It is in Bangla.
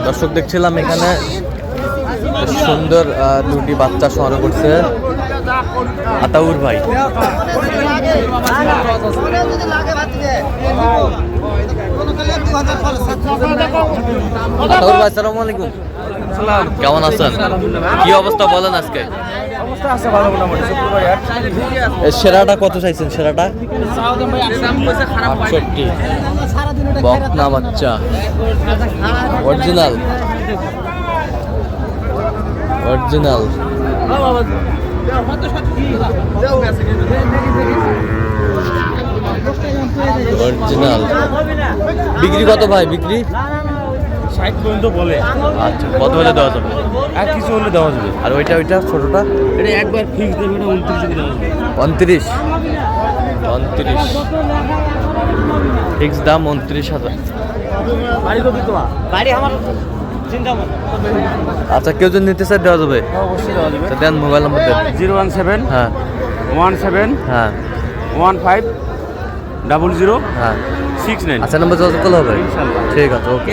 দর্শক দেখছিলাম এখানে সুন্দর দুটি বাচ্চা সংগ্রহ করছে আতাউর ভাই। আতাউর ভাই আসসালামু আলাইকুম। কেমন আছেন? কি অবস্থা বলেন আজকে? সেরাটা কত চাইছেন? সেরাটা 68। বকনা বাচ্চা অরিজিনাল অরিজিনাল। অরিজিনাল বিক্রি কত ভাই? বিক্রি 60 পর্যন্ত বলে। আচ্ছা, কত হলে দেওয়া যাবে? আর কিছু হলে দেওয়া যাবে। আর ওইটা ছোটটা এটা একবার ফিক্স দেবে, এটা 29 দেওয়া যাবে। 29 ফিক্স দাম 29,000। বাড়ি কবি তোমার বাড়ি আমার চিন্তা মত। আচ্ছা, কেউ যদি নিতে চায় দেওয়া যাবে? অবশ্যই দেওয়া যাবে। দেন, মোবাইল নাম্বার দেন। 017 হ্যাঁ 17 হ্যাঁ 15 00 হ্যাঁ 69। আচ্ছা, নাম্বার যোগাযোগ করলে হবে। ইনশাআল্লাহ। ঠিক আছে, ওকে।